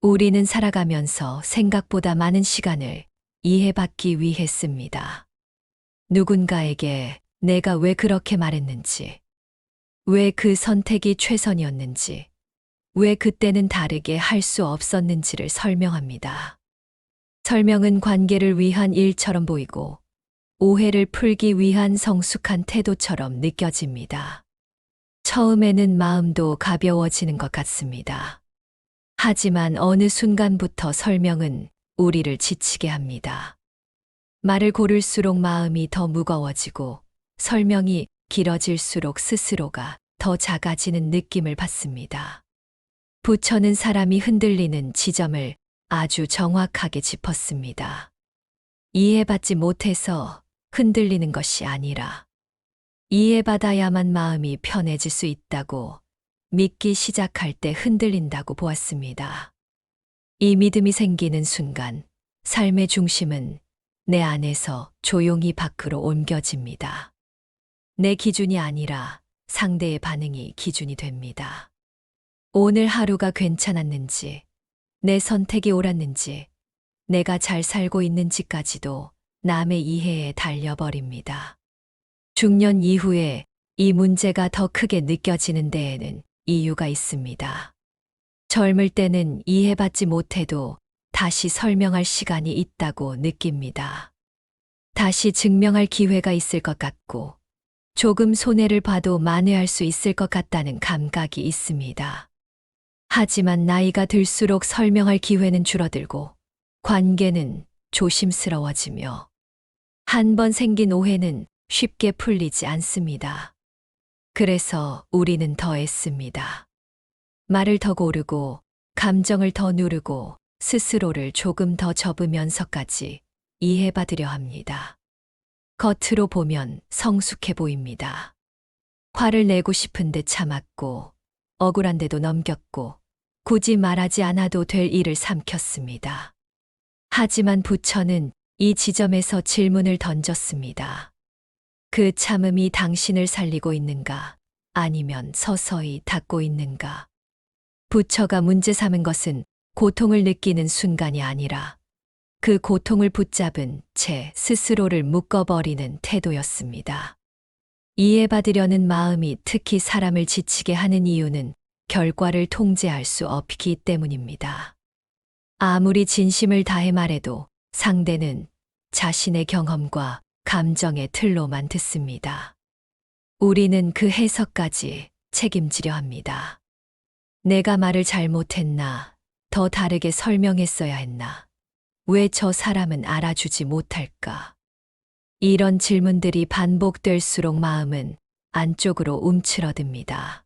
우리는 살아가면서 생각보다 많은 시간을 이해받기 위해 씁니다. 누군가에게 내가 왜 그렇게 말했는지, 왜 그 선택이 최선이었는지, 왜 그때는 다르게 할 수 없었는지를 설명합니다. 설명은 관계를 위한 일처럼 보이고, 오해를 풀기 위한 성숙한 태도처럼 느껴집니다. 처음에는 마음도 가벼워지는 것 같습니다. 하지만 어느 순간부터 설명은 우리를 지치게 합니다. 말을 고를수록 마음이 더 무거워지고 설명이 길어질수록 스스로가 더 작아지는 느낌을 받습니다. 부처는 사람이 흔들리는 지점을 아주 정확하게 짚었습니다. 이해받지 못해서 흔들리는 것이 아니라 이해받아야만 마음이 편해질 수 있다고 믿기 시작할 때 흔들린다고 보았습니다. 이 믿음이 생기는 순간 삶의 중심은 내 안에서 조용히 밖으로 옮겨집니다. 내 기준이 아니라 상대의 반응이 기준이 됩니다. 오늘 하루가 괜찮았는지, 내 선택이 옳았는지, 내가 잘 살고 있는지까지도 남의 이해에 달려버립니다. 중년 이후에 이 문제가 더 크게 느껴지는 데에는 이유가 있습니다. 젊을 때는 이해받지 못해도 다시 설명할 시간이 있다고 느낍니다. 다시 증명할 기회가 있을 것 같고, 조금 손해를 봐도 만회할 수 있을 것 같다는 감각이 있습니다. 하지만 나이가 들수록 설명할 기회는 줄어들고, 관계는 조심스러워지며, 한 번 생긴 오해는 쉽게 풀리지 않습니다. 그래서 우리는 더 애씁니다. 말을 더 고르고, 감정을 더 누르고, 스스로를 조금 더 접으면서까지 이해받으려 합니다. 겉으로 보면 성숙해 보입니다. 화를 내고 싶은데 참았고, 억울한데도 넘겼고, 굳이 말하지 않아도 될 일을 삼켰습니다. 하지만 부처는 이 지점에서 질문을 던졌습니다. 그 참음이 당신을 살리고 있는가? 아니면 서서히 닫고 있는가? 부처가 문제 삼은 것은 고통을 느끼는 순간이 아니라 그 고통을 붙잡은 채 스스로를 묶어버리는 태도였습니다. 이해받으려는 마음이 특히 사람을 지치게 하는 이유는 결과를 통제할 수 없기 때문입니다. 아무리 진심을 다해 말해도 상대는 자신의 경험과 감정의 틀로만 듣습니다. 우리는 그 해석까지 책임지려 합니다. 내가 말을 잘못했나? 더 다르게 설명했어야 했나? 왜 저 사람은 알아주지 못할까? 이런 질문들이 반복될수록 마음은 안쪽으로 움츠러듭니다.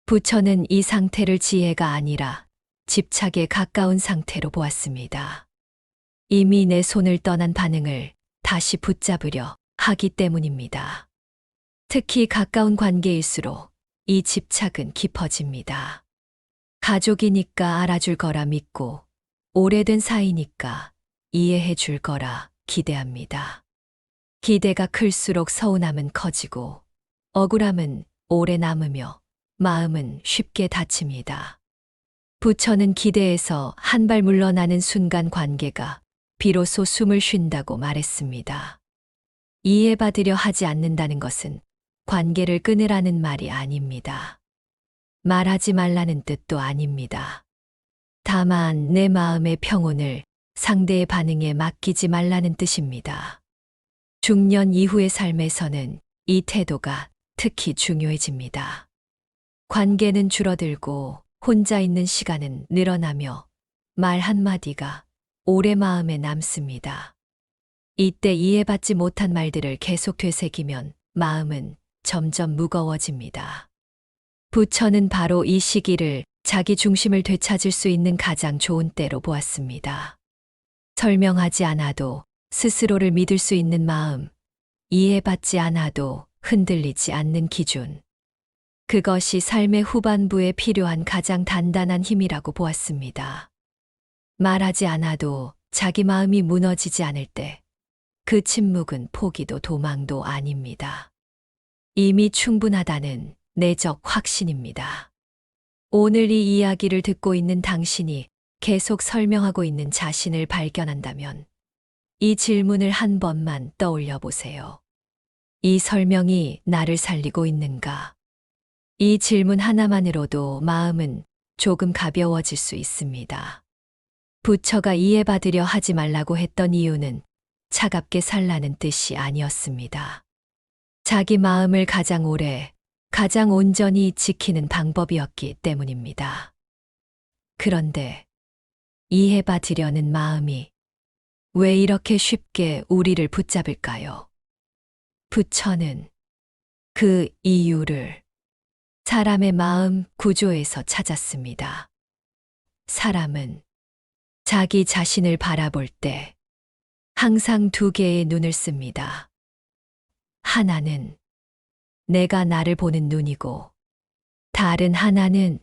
부처는 이 상태를 지혜가 아니라 집착에 가까운 상태로 보았습니다. 이미 내 손을 떠난 반응을 다시 붙잡으려 하기 때문입니다. 특히 가까운 관계일수록 이 집착은 깊어집니다. 가족이니까 알아줄 거라 믿고, 오래된 사이니까 이해해 줄 거라 기대합니다. 기대가 클수록 서운함은 커지고, 억울함은 오래 남으며 마음은 쉽게 다칩니다. 부처는 기대에서 한 발 물러나는 순간 관계가 비로소 숨을 쉰다고 말했습니다. 이해받으려 하지 않는다는 것은 관계를 끊으라는 말이 아닙니다. 말하지 말라는 뜻도 아닙니다. 다만 내 마음의 평온을 상대의 반응에 맡기지 말라는 뜻입니다. 중년 이후의 삶에서는 이 태도가 특히 중요해집니다. 관계는 줄어들고 혼자 있는 시간은 늘어나며 말 한마디가 오래 마음에 남습니다. 이때 이해받지 못한 말들을 계속 되새기면 마음은 점점 무거워집니다. 부처는 바로 이 시기를 자기 중심을 되찾을 수 있는 가장 좋은 때로 보았습니다. 설명하지 않아도 스스로를 믿을 수 있는 마음, 이해받지 않아도 흔들리지 않는 기준. 그것이 삶의 후반부에 필요한 가장 단단한 힘이라고 보았습니다. 말하지 않아도 자기 마음이 무너지지 않을 때 그 침묵은 포기도 도망도 아닙니다. 이미 충분하다는 내적 확신입니다. 오늘 이 이야기를 듣고 있는 당신이 계속 설명하고 있는 자신을 발견한다면 이 질문을 한 번만 떠올려 보세요. 이 설명이 나를 살리고 있는가? 이 질문 하나만으로도 마음은 조금 가벼워질 수 있습니다. 부처가 이해받으려 하지 말라고 했던 이유는 차갑게 살라는 뜻이 아니었습니다. 자기 마음을 가장 오래, 가장 온전히 지키는 방법이었기 때문입니다. 그런데 이해받으려는 마음이 왜 이렇게 쉽게 우리를 붙잡을까요? 부처는 그 이유를 사람의 마음 구조에서 찾았습니다. 사람은 자기 자신을 바라볼 때 항상 두 개의 눈을 씁니다. 하나는 내가 나를 보는 눈이고 다른 하나는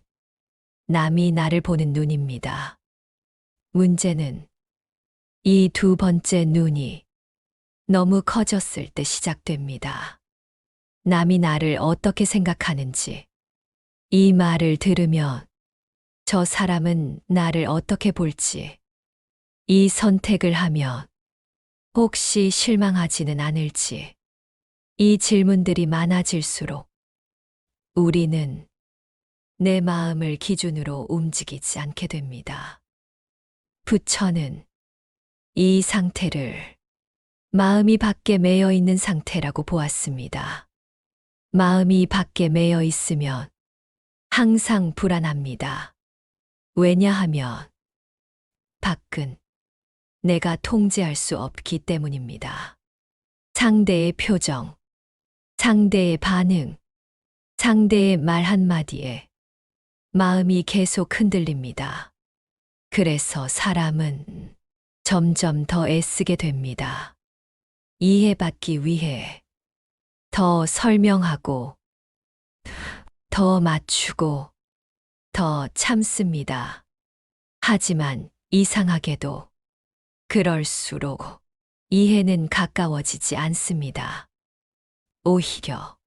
남이 나를 보는 눈입니다. 문제는 이 두 번째 눈이 너무 커졌을 때 시작됩니다. 남이 나를 어떻게 생각하는지, 이 말을 들으면 저 사람은 나를 어떻게 볼지, 이 선택을 하면 혹시 실망하지는 않을지, 이 질문들이 많아질수록 우리는 내 마음을 기준으로 움직이지 않게 됩니다. 부처는 이 상태를 마음이 밖에 매여 있는 상태라고 보았습니다. 마음이 밖에 매여 있으면 항상 불안합니다. 왜냐하면 밖은 내가 통제할 수 없기 때문입니다. 상대의 표정, 상대의 반응, 상대의 말 한마디에 마음이 계속 흔들립니다. 그래서 사람은 점점 더 애쓰게 됩니다. 이해받기 위해 더 설명하고, 더 맞추고, 더 참습니다. 하지만 이상하게도 그럴수록 이해는 가까워지지 않습니다. 오히려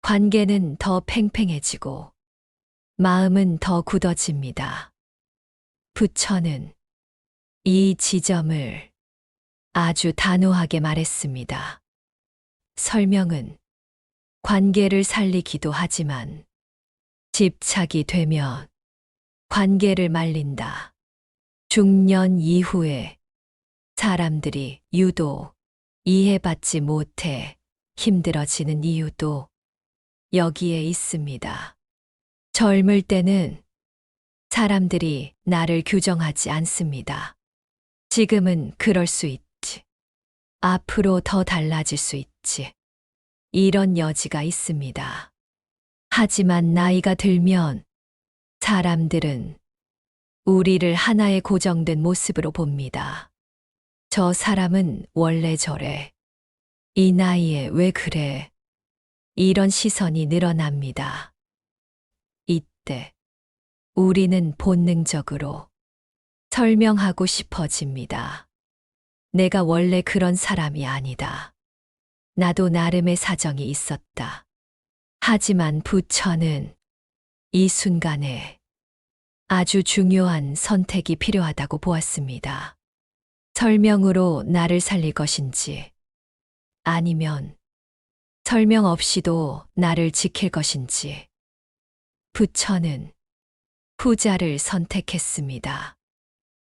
관계는 더 팽팽해지고 마음은 더 굳어집니다. 부처는 이 지점을 아주 단호하게 말했습니다. 설명은 관계를 살리기도 하지만 집착이 되면 관계를 말린다. 중년 이후에 사람들이 유독 이해받지 못해 힘들어지는 이유도 여기에 있습니다. 젊을 때는 사람들이 나를 규정하지 않습니다. 지금은 그럴 수 있지. 앞으로 더 달라질 수 있지. 이런 여지가 있습니다. 하지만 나이가 들면 사람들은 우리를 하나의 고정된 모습으로 봅니다. 저 사람은 원래 저래. 이 나이에 왜 그래? 이런 시선이 늘어납니다. 이때 우리는 본능적으로 설명하고 싶어집니다. 내가 원래 그런 사람이 아니다. 나도 나름의 사정이 있었다. 하지만 부처는 이 순간에 아주 중요한 선택이 필요하다고 보았습니다. 설명으로 나를 살릴 것인지, 아니면 설명 없이도 나를 지킬 것인지. 부처는 후자를 선택했습니다.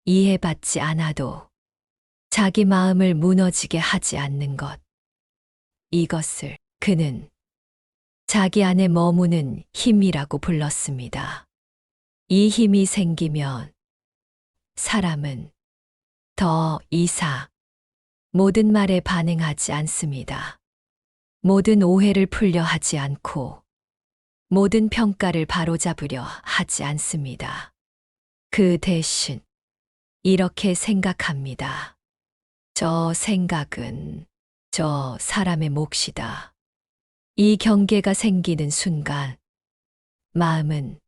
이해받지 않아도 자기 마음을 무너지게 하지 않는 것. 이것을 그는 자기 안에 머무는 힘이라고 불렀습니다. 이 힘이 생기면 사람은 더 이상 모든 말에 반응하지 않습니다. 모든 오해를 풀려 하지 않고 모든 평가를 바로잡으려 하지 않습니다. 그 대신 이렇게 생각합니다. 저 생각은 저 사람의 몫이다. 이 경계가 생기는 순간 마음은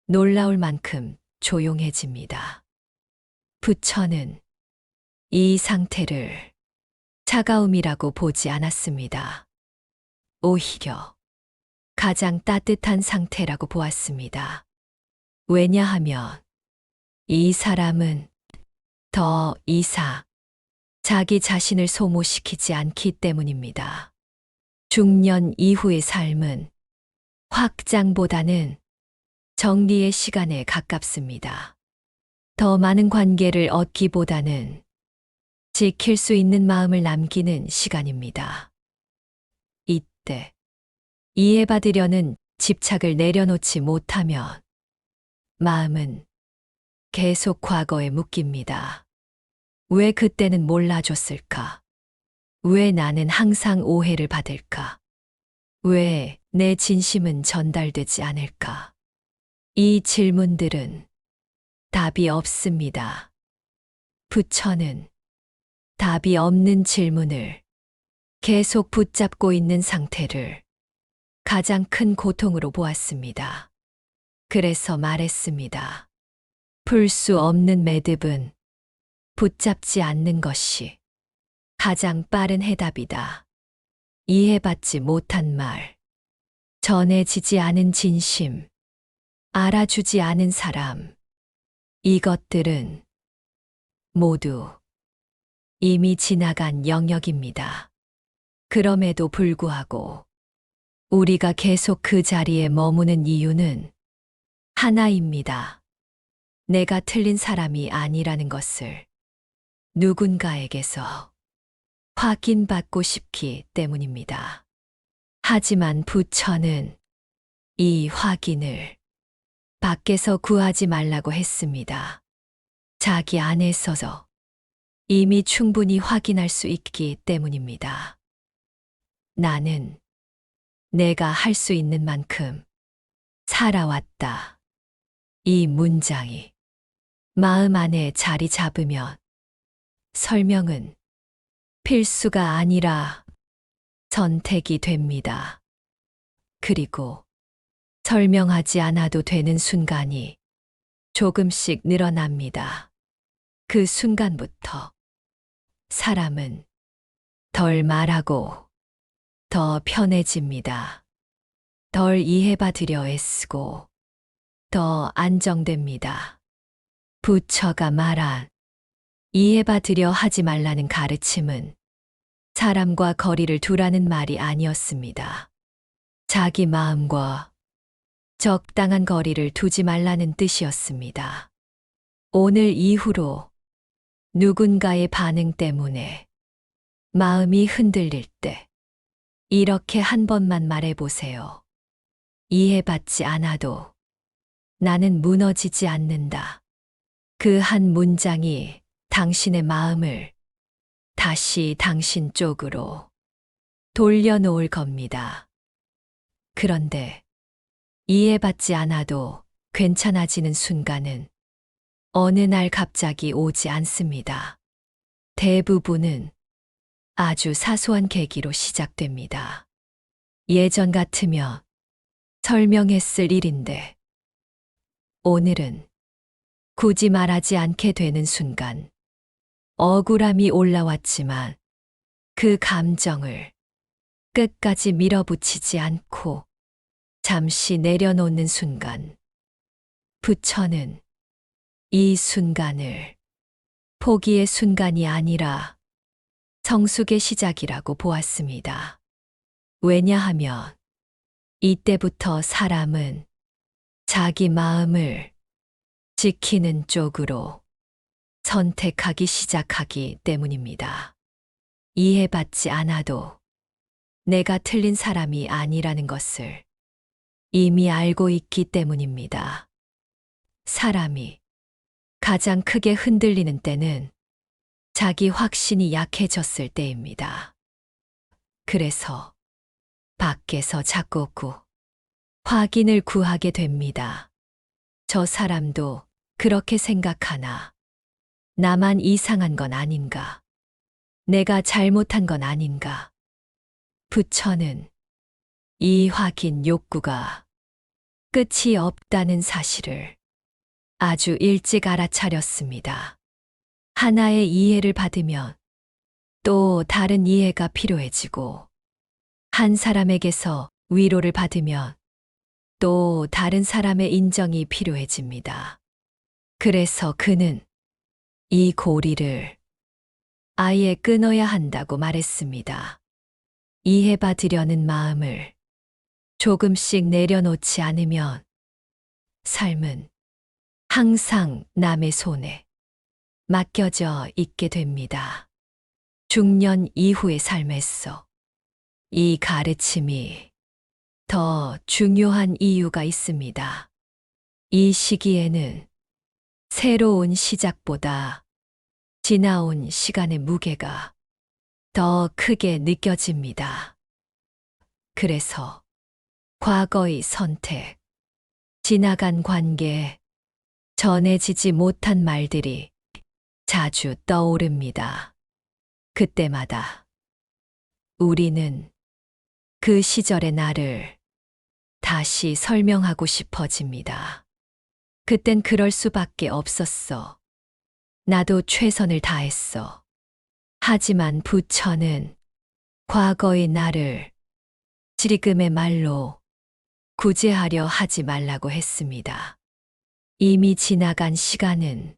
놀라울 만큼 조용해집니다. 부처는 이 상태를 차가움이라고 보지 않았습니다. 오히려 가장 따뜻한 상태라고 보았습니다. 왜냐하면 이 사람은 더 이상 자기 자신을 소모시키지 않기 때문입니다. 중년 이후의 삶은 확장보다는 정리의 시간에 가깝습니다. 더 많은 관계를 얻기보다는 지킬 수 있는 마음을 남기는 시간입니다. 이때 이해받으려는 집착을 내려놓지 못하면 마음은 계속 과거에 묶입니다. 왜 그때는 몰라줬을까? 왜 나는 항상 오해를 받을까? 왜 내 진심은 전달되지 않을까? 이 질문들은 답이 없습니다. 부처는 답이 없는 질문을 계속 붙잡고 있는 상태를 가장 큰 고통으로 보았습니다. 그래서 말했습니다. 풀 수 없는 매듭은 붙잡지 않는 것이 가장 빠른 해답이다. 이해받지 못한 말, 전해지지 않은 진심, 알아주지 않은 사람, 이것들은 모두 이미 지나간 영역입니다. 그럼에도 불구하고 우리가 계속 그 자리에 머무는 이유는 하나입니다. 내가 틀린 사람이 아니라는 것을 누군가에게서 확인받고 싶기 때문입니다. 하지만 부처는 이 확인을 밖에서 구하지 말라고 했습니다. 자기 안에서서 이미 충분히 확인할 수 있기 때문입니다. 나는 내가 할 수 있는 만큼 살아왔다. 이 문장이 마음 안에 자리 잡으면 설명은 필수가 아니라 선택이 됩니다. 그리고 설명하지 않아도 되는 순간이 조금씩 늘어납니다. 그 순간부터 사람은 덜 말하고 더 편해집니다. 덜 이해받으려 애쓰고 더 안정됩니다. 부처가 말한 이해받으려 하지 말라는 가르침은 사람과 거리를 두라는 말이 아니었습니다. 자기 마음과 적당한 거리를 두지 말라는 뜻이었습니다. 오늘 이후로 누군가의 반응 때문에 마음이 흔들릴 때 이렇게 한 번만 말해보세요. 이해받지 않아도 나는 무너지지 않는다. 그 한 문장이 당신의 마음을 다시 당신 쪽으로 돌려놓을 겁니다. 그런데 이해받지 않아도 괜찮아지는 순간은 어느 날 갑자기 오지 않습니다. 대부분은 아주 사소한 계기로 시작됩니다. 예전 같으면 설명했을 일인데 오늘은 굳이 말하지 않게 되는 순간 억울함이 올라왔지만 그 감정을 끝까지 밀어붙이지 않고 잠시 내려놓는 순간 부처는 이 순간을 포기의 순간이 아니라 성숙의 시작이라고 보았습니다. 왜냐하면 이때부터 사람은 자기 마음을 지키는 쪽으로 선택하기 시작하기 때문입니다. 이해받지 않아도 내가 틀린 사람이 아니라는 것을 이미 알고 있기 때문입니다. 사람이 가장 크게 흔들리는 때는 자기 확신이 약해졌을 때입니다. 그래서 밖에서 자꾸 확인을 구하게 됩니다. 저 사람도 그렇게 생각하나? 나만 이상한 건 아닌가? 내가 잘못한 건 아닌가? 부처는 이 확인 욕구가 끝이 없다는 사실을 아주 일찍 알아차렸습니다. 하나의 이해를 받으면 또 다른 이해가 필요해지고 한 사람에게서 위로를 받으면 또 다른 사람의 인정이 필요해집니다. 그래서 그는 이 고리를 아예 끊어야 한다고 말했습니다. 이해받으려는 마음을 조금씩 내려놓지 않으면 삶은 항상 남의 손에 맡겨져 있게 됩니다. 중년 이후의 삶에서 이 가르침이 더 중요한 이유가 있습니다. 이 시기에는 새로운 시작보다 지나온 시간의 무게가 더 크게 느껴집니다. 그래서 과거의 선택, 지나간 관계, 전해지지 못한 말들이 자주 떠오릅니다. 그때마다 우리는 그 시절의 나를 다시 설명하고 싶어집니다. 그땐 그럴 수밖에 없었어. 나도 최선을 다했어. 하지만 부처는 과거의 나를 지금의 말로 구제하려 하지 말라고 했습니다. 이미 지나간 시간은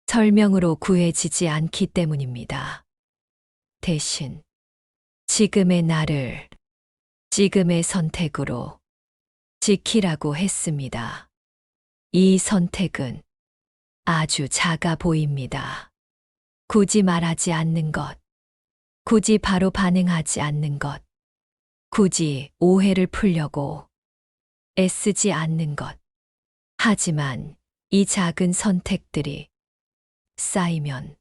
설명으로 구해지지 않기 때문입니다. 대신 지금의 나를 지금의 선택으로 지키라고 했습니다. 이 선택은 아주 작아 보입니다. 굳이 말하지 않는 것, 굳이 바로 반응하지 않는 것, 굳이 오해를 풀려고 애쓰지 않는 것. 하지만 이 작은 선택들이 쌓이면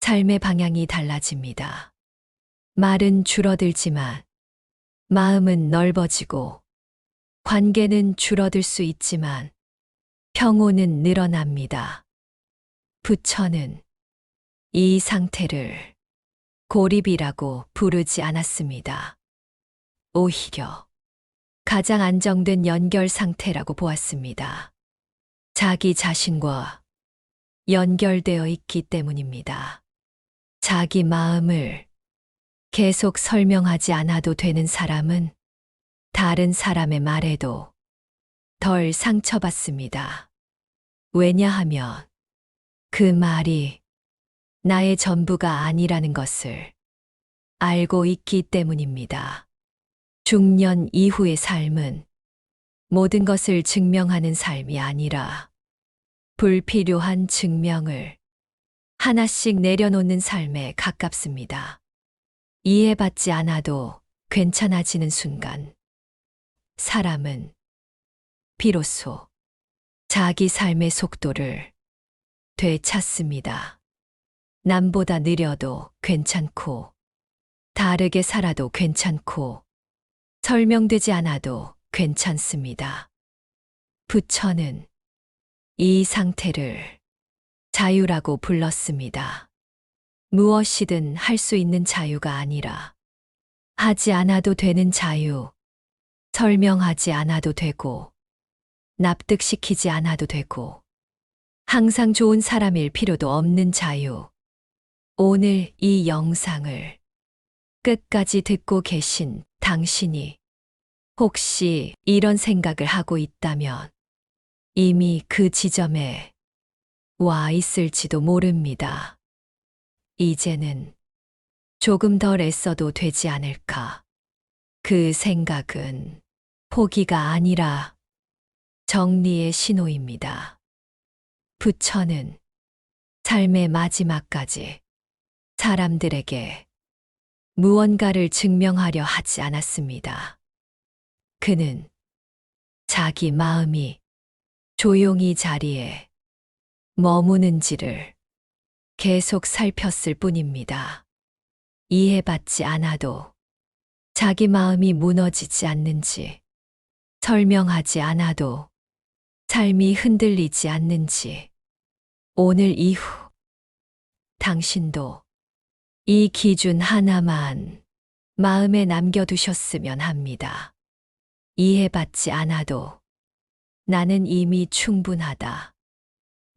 삶의 방향이 달라집니다. 말은 줄어들지만 마음은 넓어지고 관계는 줄어들 수 있지만 평온은 늘어납니다. 부처는 이 상태를 고립이라고 부르지 않았습니다. 오히려 가장 안정된 연결 상태라고 보았습니다. 자기 자신과 연결되어 있기 때문입니다. 자기 마음을 계속 설명하지 않아도 되는 사람은 다른 사람의 말에도 덜 상처받습니다. 왜냐하면 그 말이 나의 전부가 아니라는 것을 알고 있기 때문입니다. 중년 이후의 삶은 모든 것을 증명하는 삶이 아니라 불필요한 증명을 하나씩 내려놓는 삶에 가깝습니다. 이해받지 않아도 괜찮아지는 순간, 사람은 비로소 자기 삶의 속도를 되찾습니다. 남보다 느려도 괜찮고, 다르게 살아도 괜찮고, 설명되지 않아도 괜찮습니다. 부처는 이 상태를 자유라고 불렀습니다. 무엇이든 할 수 있는 자유가 아니라 하지 않아도 되는 자유, 설명하지 않아도 되고, 납득시키지 않아도 되고, 항상 좋은 사람일 필요도 없는 자유. 오늘 이 영상을 끝까지 듣고 계신 당신이 혹시 이런 생각을 하고 있다면 이미 그 지점에 와 있을지도 모릅니다. 이제는 조금 덜 애써도 되지 않을까. 그 생각은 포기가 아니라 정리의 신호입니다. 부처는 삶의 마지막까지 사람들에게 무언가를 증명하려 하지 않았습니다. 그는 자기 마음이 조용히 자리에 머무는지를 계속 살폈을 뿐입니다. 이해받지 않아도 자기 마음이 무너지지 않는지, 설명하지 않아도 삶이 흔들리지 않는지, 오늘 이후 당신도 이 기준 하나만 마음에 남겨두셨으면 합니다. 이해받지 않아도 나는 이미 충분하다.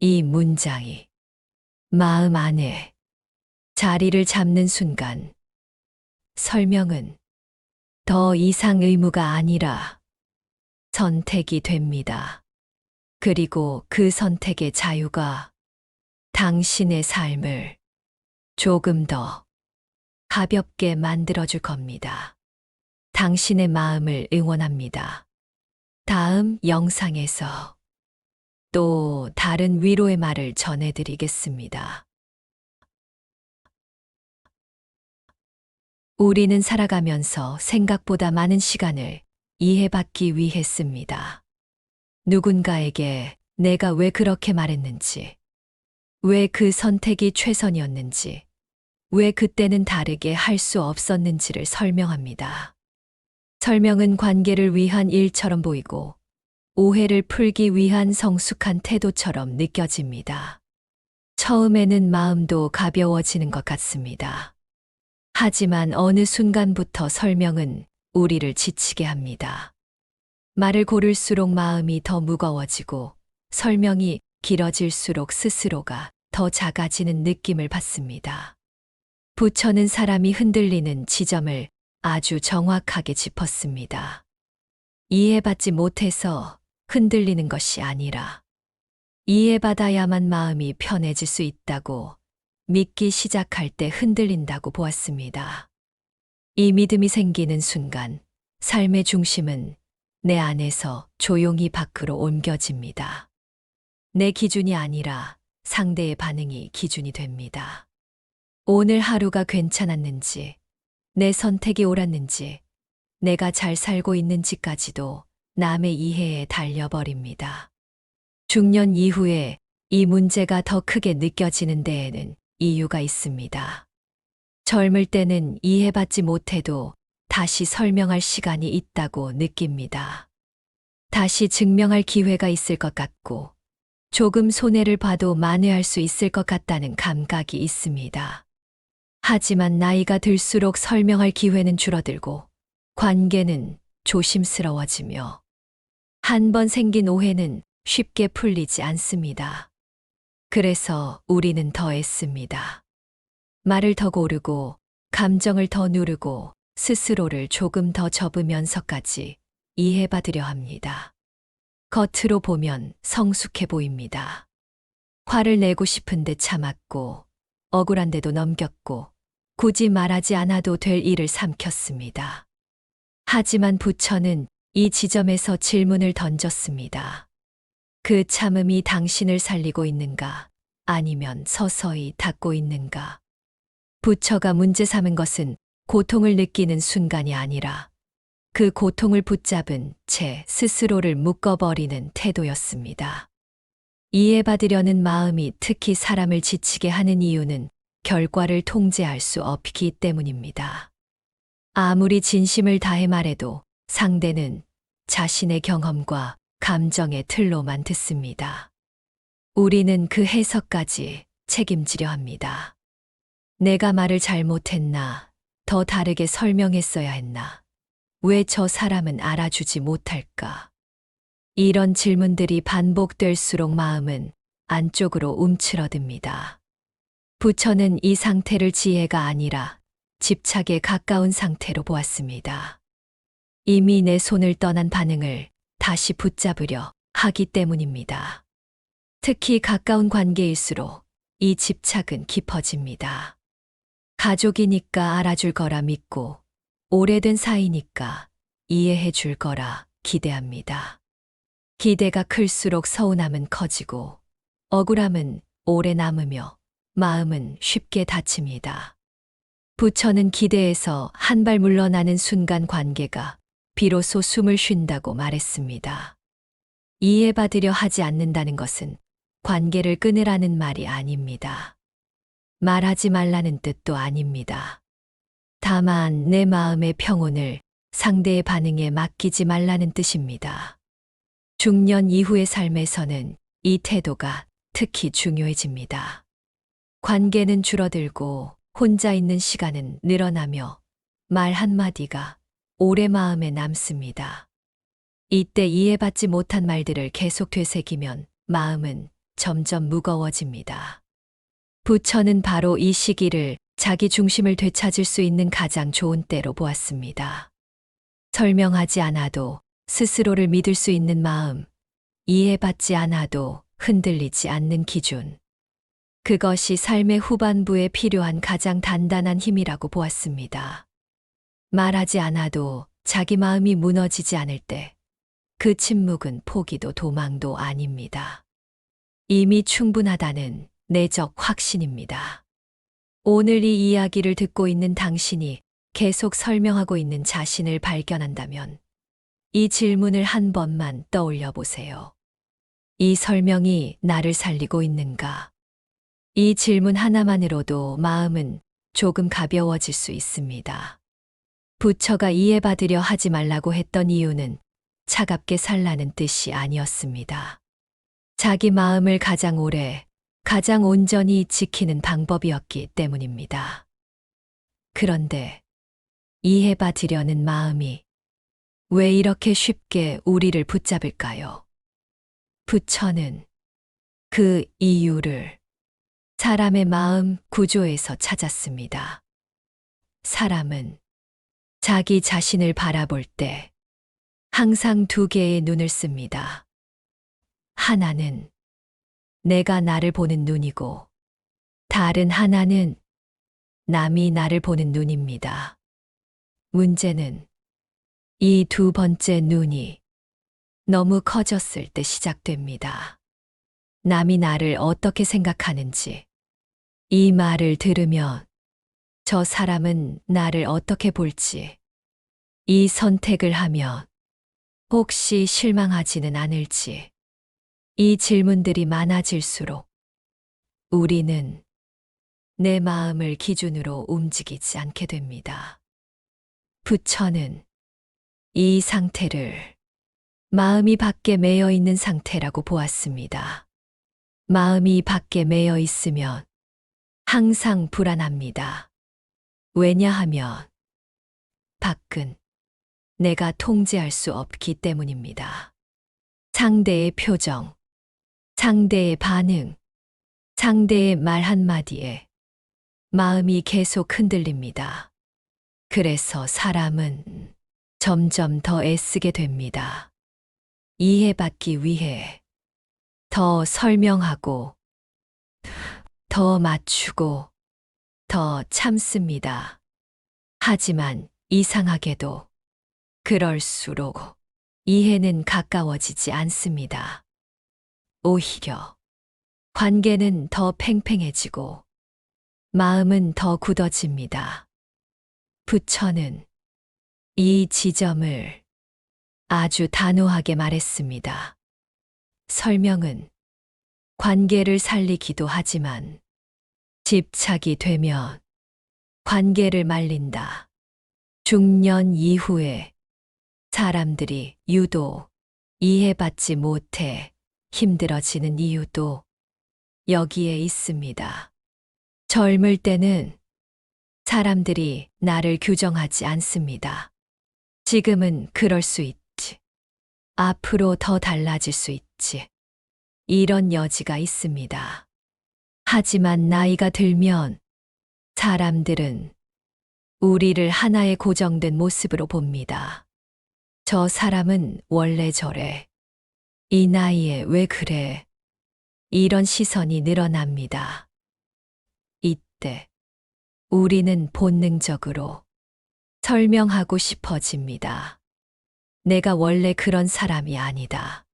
이 문장이 마음 안에 자리를 잡는 순간 설명은 더 이상 의무가 아니라 선택이 됩니다. 그리고 그 선택의 자유가 당신의 삶을 조금 더 가볍게 만들어줄 겁니다. 당신의 마음을 응원합니다. 다음 영상에서 또 다른 위로의 말을 전해드리겠습니다. 우리는 살아가면서 생각보다 많은 시간을 이해받기 위해 씁니다. 누군가에게 내가 왜 그렇게 말했는지, 왜 그 선택이 최선이었는지, 왜 그때는 다르게 할 수 없었는지를 설명합니다. 설명은 관계를 위한 일처럼 보이고 오해를 풀기 위한 성숙한 태도처럼 느껴집니다. 처음에는 마음도 가벼워지는 것 같습니다. 하지만 어느 순간부터 설명은 우리를 지치게 합니다. 말을 고를수록 마음이 더 무거워지고 설명이 길어질수록 스스로가 더 작아지는 느낌을 받습니다. 부처는 사람이 흔들리는 지점을 아주 정확하게 짚었습니다. 이해받지 못해서 흔들리는 것이 아니라 이해받아야만 마음이 편해질 수 있다고 믿기 시작할 때 흔들린다고 보았습니다. 이 믿음이 생기는 순간 삶의 중심은 내 안에서 조용히 밖으로 옮겨집니다. 내 기준이 아니라 상대의 반응이 기준이 됩니다. 오늘 하루가 괜찮았는지, 내 선택이 옳았는지, 내가 잘 살고 있는지까지도 남의 이해에 달려버립니다. 중년 이후에 이 문제가 더 크게 느껴지는 데에는 이유가 있습니다. 젊을 때는 이해받지 못해도 다시 설명할 시간이 있다고 느낍니다. 다시 증명할 기회가 있을 것 같고, 조금 손해를 봐도 만회할 수 있을 것 같다는 감각이 있습니다. 하지만 나이가 들수록 설명할 기회는 줄어들고, 관계는 조심스러워지며, 한 번 생긴 오해는 쉽게 풀리지 않습니다. 그래서 우리는 더 애씁니다. 말을 더 고르고, 감정을 더 누르고, 스스로를 조금 더 접으면서까지 이해받으려 합니다. 겉으로 보면 성숙해 보입니다. 화를 내고 싶은데 참았고, 억울한데도 넘겼고, 굳이 말하지 않아도 될 일을 삼켰습니다. 하지만 부처는 이 지점에서 질문을 던졌습니다. 그 참음이 당신을 살리고 있는가, 아니면 서서히 닫고 있는가? 부처가 문제 삼은 것은 고통을 느끼는 순간이 아니라 그 고통을 붙잡은 채 스스로를 묶어버리는 태도였습니다. 이해받으려는 마음이 특히 사람을 지치게 하는 이유는 결과를 통제할 수 없기 때문입니다. 아무리 진심을 다해 말해도 상대는 자신의 경험과 감정의 틀로만 듣습니다. 우리는 그 해석까지 책임지려 합니다. 내가 말을 잘못했나? 더 다르게 설명했어야 했나? 왜 저 사람은 알아주지 못할까? 이런 질문들이 반복될수록 마음은 안쪽으로 움츠러듭니다. 부처는 이 상태를 지혜가 아니라 집착에 가까운 상태로 보았습니다. 이미 내 손을 떠난 반응을 다시 붙잡으려 하기 때문입니다. 특히 가까운 관계일수록 이 집착은 깊어집니다. 가족이니까 알아줄 거라 믿고, 오래된 사이니까 이해해 줄 거라 기대합니다. 기대가 클수록 서운함은 커지고, 억울함은 오래 남으며 마음은 쉽게 다칩니다. 부처는 기대에서 한 발 물러나는 순간 관계가 비로소 숨을 쉰다고 말했습니다. 이해받으려 하지 않는다는 것은 관계를 끊으라는 말이 아닙니다. 말하지 말라는 뜻도 아닙니다. 다만 내 마음의 평온을 상대의 반응에 맡기지 말라는 뜻입니다. 중년 이후의 삶에서는 이 태도가 특히 중요해집니다. 관계는 줄어들고 혼자 있는 시간은 늘어나며 말 한마디가 오래 마음에 남습니다. 이때 이해받지 못한 말들을 계속 되새기면 마음은 점점 무거워집니다. 부처는 바로 이 시기를 자기 중심을 되찾을 수 있는 가장 좋은 때로 보았습니다. 설명하지 않아도 스스로를 믿을 수 있는 마음, 이해받지 않아도 흔들리지 않는 기준. 그것이 삶의 후반부에 필요한 가장 단단한 힘이라고 보았습니다. 말하지 않아도 자기 마음이 무너지지 않을 때 그 침묵은 포기도 도망도 아닙니다. 이미 충분하다는 내적 확신입니다. 오늘 이 이야기를 듣고 있는 당신이 계속 설명하고 있는 자신을 발견한다면 이 질문을 한 번만 떠올려 보세요. 이 설명이 나를 살리고 있는가? 이 질문 하나만으로도 마음은 조금 가벼워질 수 있습니다. 부처가 이해받으려 하지 말라고 했던 이유는 차갑게 살라는 뜻이 아니었습니다. 자기 마음을 가장 오래, 가장 온전히 지키는 방법이었기 때문입니다. 그런데 이해받으려는 마음이 왜 이렇게 쉽게 우리를 붙잡을까요? 부처는 그 이유를 사람의 마음 구조에서 찾았습니다. 사람은 자기 자신을 바라볼 때 항상 두 개의 눈을 씁니다. 하나는 내가 나를 보는 눈이고 다른 하나는 남이 나를 보는 눈입니다. 문제는 이 두 번째 눈이 너무 커졌을 때 시작됩니다. 남이 나를 어떻게 생각하는지, 이 말을 들으면 저 사람은 나를 어떻게 볼지, 이 선택을 하면 혹시 실망하지는 않을지, 이 질문들이 많아질수록 우리는 내 마음을 기준으로 움직이지 않게 됩니다. 부처는 이 상태를 마음이 밖에 매여 있는 상태라고 보았습니다. 마음이 밖에 매여 있으면 항상 불안합니다. 왜냐하면 밖은 내가 통제할 수 없기 때문입니다. 상대의 표정, 상대의 반응, 상대의 말 한마디에 마음이 계속 흔들립니다. 그래서 사람은 점점 더 애쓰게 됩니다. 이해받기 위해 더 설명하고, 더 맞추고, 더 참습니다. 하지만 이상하게도 그럴수록 이해는 가까워지지 않습니다. 오히려 관계는 더 팽팽해지고 마음은 더 굳어집니다. 부처는 이 지점을 아주 단호하게 말했습니다. 설명은 관계를 살리기도 하지만 집착이 되면 관계를 말린다. 중년 이후에 사람들이 유독 이해받지 못해 힘들어지는 이유도 여기에 있습니다. 젊을 때는 사람들이 나를 규정하지 않습니다. 지금은 그럴 수 있지. 앞으로 더 달라질 수 있지. 이런 여지가 있습니다. 하지만 나이가 들면 사람들은 우리를 하나의 고정된 모습으로 봅니다. 저 사람은 원래 저래. 이 나이에 왜 그래? 이런 시선이 늘어납니다. 이때 우리는 본능적으로 설명하고 싶어집니다. 내가 원래 그런 사람이 아니다.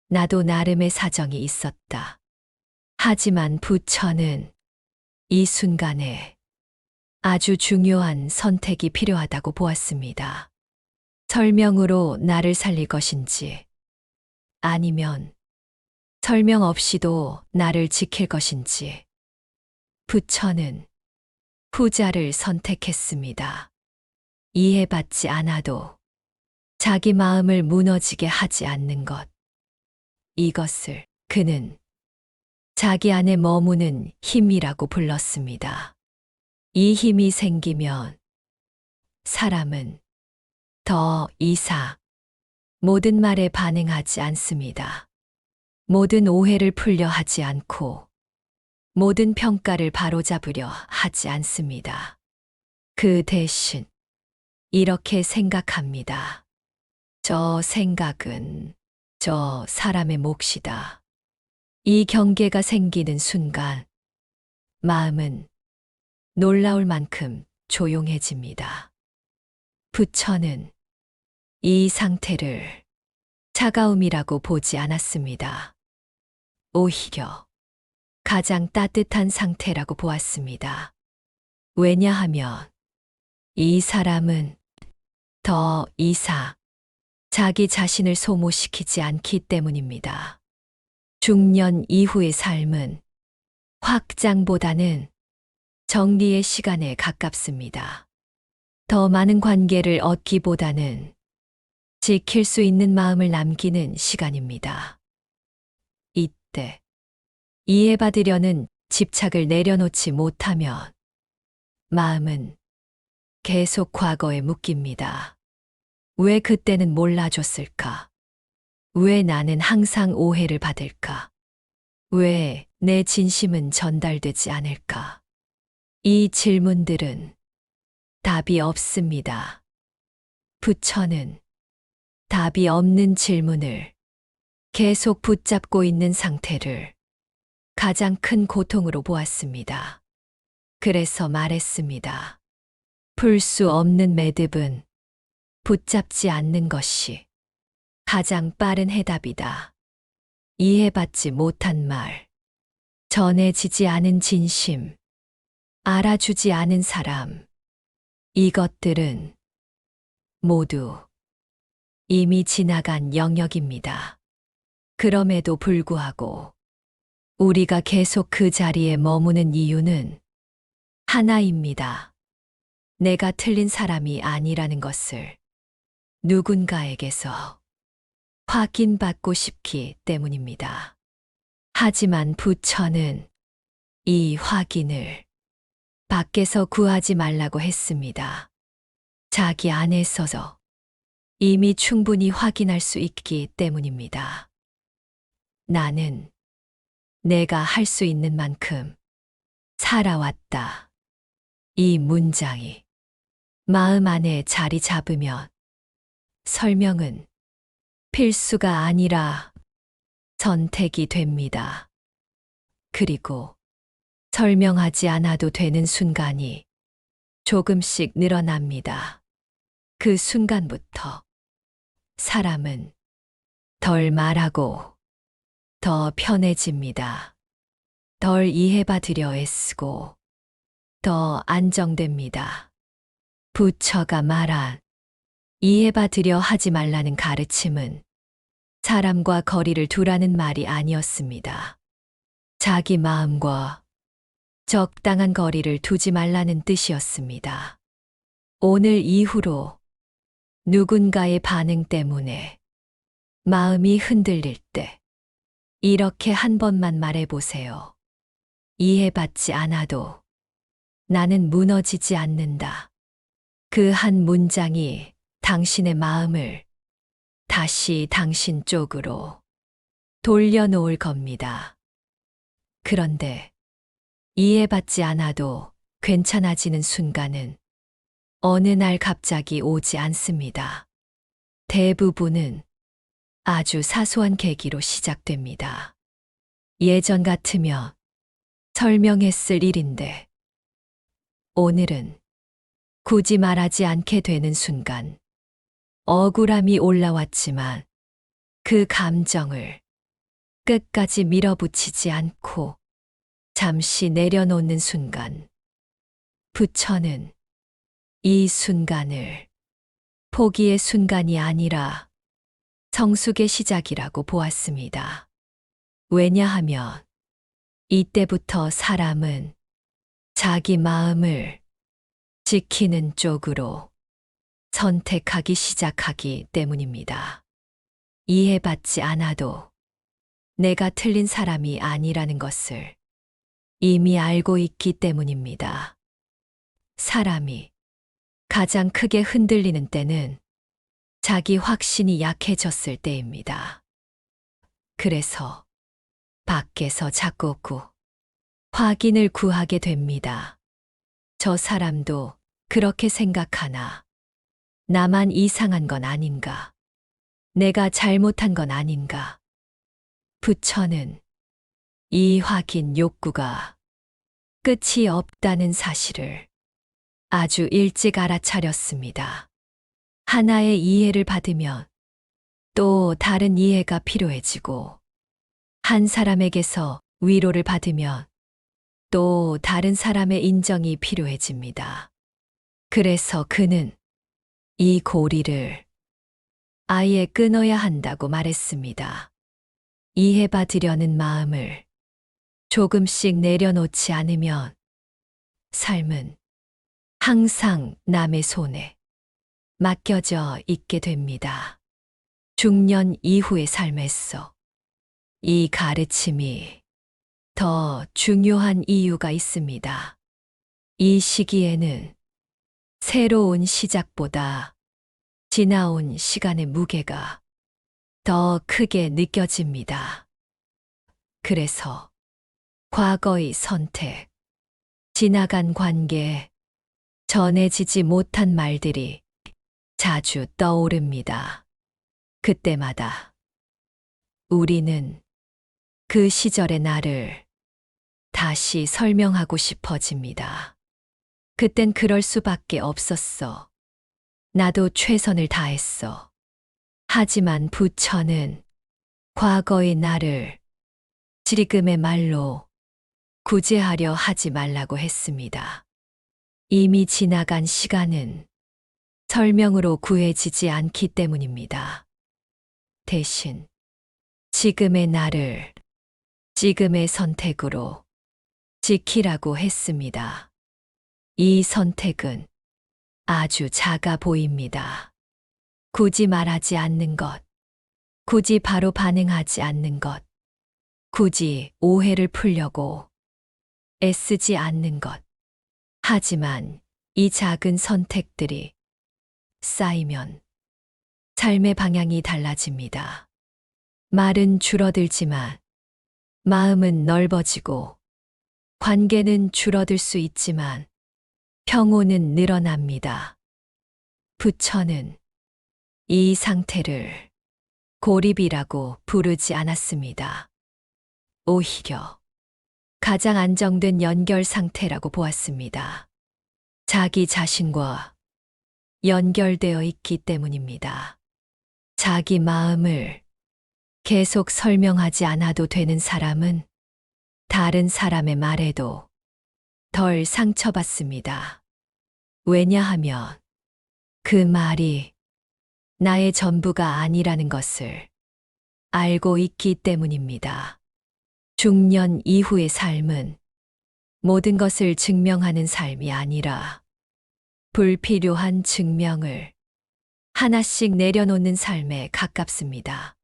나도 나름의 사정이 있었다. 하지만 부처는 이 순간에 아주 중요한 선택이 필요하다고 보았습니다. 설명으로 나를 살릴 것인지, 아니면 설명 없이도 나를 지킬 것인지. 부처는 후자를 선택했습니다. 이해받지 않아도 자기 마음을 무너지게 하지 않는 것. 이것을 그는 자기 안에 머무는 힘이라고 불렀습니다. 이 힘이 생기면 사람은 더 이상 모든 말에 반응하지 않습니다. 모든 오해를 풀려 하지 않고 모든 평가를 바로잡으려 하지 않습니다. 그 대신 이렇게 생각합니다. 저 생각은 저 사람의 몫이다. 이 경계가 생기는 순간 마음은 놀라울 만큼 조용해집니다. 부처는 이 상태를 차가움이라고 보지 않았습니다. 오히려 가장 따뜻한 상태라고 보았습니다. 왜냐하면 이 사람은 더 이상 자기 자신을 소모시키지 않기 때문입니다. 중년 이후의 삶은 확장보다는 정리의 시간에 가깝습니다. 더 많은 관계를 얻기보다는 지킬 수 있는 마음을 남기는 시간입니다. 이때 이해받으려는 집착을 내려놓지 못하면 마음은 계속 과거에 묶입니다. 왜 그때는 몰라줬을까? 왜 나는 항상 오해를 받을까? 왜 내 진심은 전달되지 않을까? 이 질문들은 답이 없습니다. 부처는 답이 없는 질문을 계속 붙잡고 있는 상태를 가장 큰 고통으로 보았습니다. 그래서 말했습니다. 풀 수 없는 매듭은 붙잡지 않는 것이 가장 빠른 해답이다. 이해받지 못한 말, 전해지지 않은 진심, 알아주지 않은 사람, 이것들은 모두 이미 지나간 영역입니다. 그럼에도 불구하고 우리가 계속 그 자리에 머무는 이유는 하나입니다. 내가 틀린 사람이 아니라는 것을 누군가에게서 확인받고 싶기 때문입니다. 하지만 부처는 이 확인을 밖에서 구하지 말라고 했습니다. 자기 안에서서 이미 충분히 확인할 수 있기 때문입니다. 나는 내가 할 수 있는 만큼 살아왔다. 이 문장이 마음 안에 자리 잡으면 설명은 필수가 아니라 선택이 됩니다. 그리고 설명하지 않아도 되는 순간이 조금씩 늘어납니다. 그 순간부터 사람은 덜 말하고 더 편해집니다. 덜 이해받으려 애쓰고 더 안정됩니다. 부처가 말한 이해받으려 하지 말라는 가르침은 사람과 거리를 두라는 말이 아니었습니다. 자기 마음과 적당한 거리를 두지 말라는 뜻이었습니다. 오늘 이후로 누군가의 반응 때문에 마음이 흔들릴 때 이렇게 한 번만 말해보세요. 이해받지 않아도 나는 무너지지 않는다. 그 한 문장이 당신의 마음을 다시 당신 쪽으로 돌려놓을 겁니다. 그런데 이해받지 않아도 괜찮아지는 순간은 어느 날 갑자기 오지 않습니다. 대부분은 아주 사소한 계기로 시작됩니다. 예전 같으면 설명했을 일인데 오늘은 굳이 말하지 않게 되는 순간 억울함이 올라왔지만 그 감정을 끝까지 밀어붙이지 않고 잠시 내려놓는 순간 부처는 이 순간을 포기의 순간이 아니라 성숙의 시작이라고 보았습니다. 왜냐하면 이때부터 사람은 자기 마음을 지키는 쪽으로 선택하기 시작하기 때문입니다. 이해받지 않아도 내가 틀린 사람이 아니라는 것을 이미 알고 있기 때문입니다. 사람이 가장 크게 흔들리는 때는 자기 확신이 약해졌을 때입니다. 그래서 밖에서 자꾸 확인을 구하게 됩니다. 저 사람도 그렇게 생각하나? 나만 이상한 건 아닌가? 내가 잘못한 건 아닌가? 부처는 이 확인 욕구가 끝이 없다는 사실을 아주 일찍 알아차렸습니다. 하나의 이해를 받으면 또 다른 이해가 필요해지고, 한 사람에게서 위로를 받으면 또 다른 사람의 인정이 필요해집니다. 그래서 그는 이 고리를 아예 끊어야 한다고 말했습니다. 이해받으려는 마음을 조금씩 내려놓지 않으면 삶은 항상 남의 손에 맡겨져 있게 됩니다. 중년 이후의 삶에서 이 가르침이 더 중요한 이유가 있습니다. 이 시기에는 새로운 시작보다 지나온 시간의 무게가 더 크게 느껴집니다. 그래서 과거의 선택, 지나간 관계, 전해지지 못한 말들이 자주 떠오릅니다. 그때마다 우리는 그 시절의 나를 다시 설명하고 싶어집니다. 그땐 그럴 수밖에 없었어. 나도 최선을 다했어. 하지만 부처는 과거의 나를 지금의 말로 구제하려 하지 말라고 했습니다. 이미 지나간 시간은 설명으로 구해지지 않기 때문입니다. 대신 지금의 나를 지금의 선택으로 지키라고 했습니다. 이 선택은 아주 작아 보입니다. 굳이 말하지 않는 것, 굳이 바로 반응하지 않는 것, 굳이 오해를 풀려고 애쓰지 않는 것. 하지만 이 작은 선택들이 쌓이면 삶의 방향이 달라집니다. 말은 줄어들지만 마음은 넓어지고, 관계는 줄어들 수 있지만 평온은 늘어납니다. 부처는 이 상태를 고립이라고 부르지 않았습니다. 오히려 가장 안정된 연결 상태라고 보았습니다. 자기 자신과 연결되어 있기 때문입니다. 자기 마음을 계속 설명하지 않아도 되는 사람은 다른 사람의 말에도 덜 상처받습니다. 왜냐하면 그 말이 나의 전부가 아니라는 것을 알고 있기 때문입니다. 중년 이후의 삶은 모든 것을 증명하는 삶이 아니라 불필요한 증명을 하나씩 내려놓는 삶에 가깝습니다.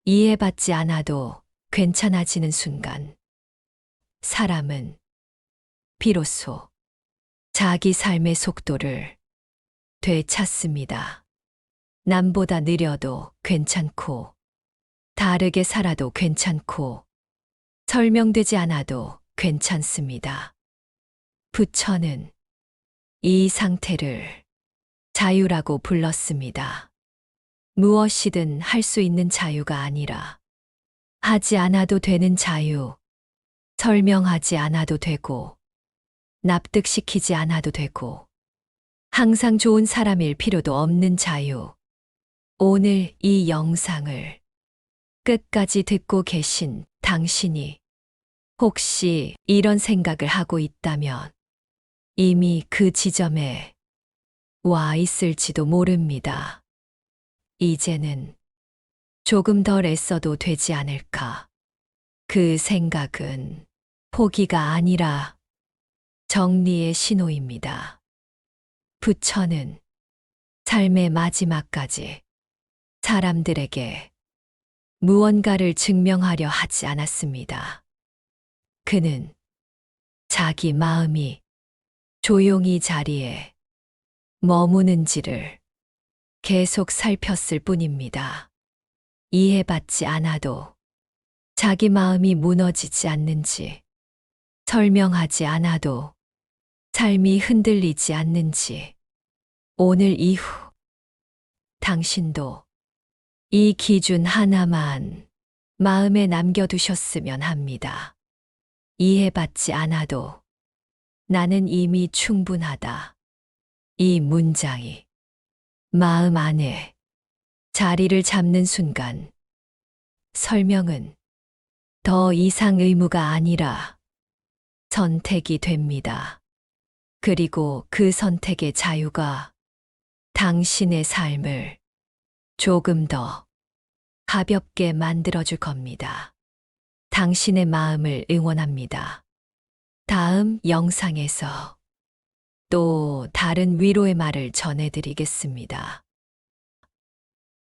이해받지 않아도 괜찮아지는 순간, 사람은 비로소 자기 삶의 속도를 되찾습니다. 남보다 느려도 괜찮고, 다르게 살아도 괜찮고, 설명되지 않아도 괜찮습니다. 부처는 이 상태를 자유라고 불렀습니다. 무엇이든 할 수 있는 자유가 아니라 하지 않아도 되는 자유, 설명하지 않아도 되고, 납득시키지 않아도 되고, 항상 좋은 사람일 필요도 없는 자유. 오늘 이 영상을 끝까지 듣고 계신 당신이 혹시 이런 생각을 하고 있다면 이미 그 지점에 와 있을지도 모릅니다. 이제는 조금 덜 애써도 되지 않을까. 그 생각은 포기가 아니라 정리의 신호입니다. 부처는 삶의 마지막까지 사람들에게 무언가를 증명하려 하지 않았습니다. 그는 자기 마음이 조용히 자리에 머무는지를 계속 살폈을 뿐입니다. 이해받지 않아도 자기 마음이 무너지지 않는지, 설명하지 않아도 삶이 흔들리지 않는지, 오늘 이후 당신도 이 기준 하나만 마음에 남겨두셨으면 합니다. 이해받지 않아도 나는 이미 충분하다. 이 문장이 마음 안에 자리를 잡는 순간 설명은 더 이상 의무가 아니라 선택이 됩니다. 그리고 그 선택의 자유가 당신의 삶을 조금 더 가볍게 만들어줄 겁니다. 당신의 마음을 응원합니다. 다음 영상에서 또 다른 위로의 말을 전해드리겠습니다.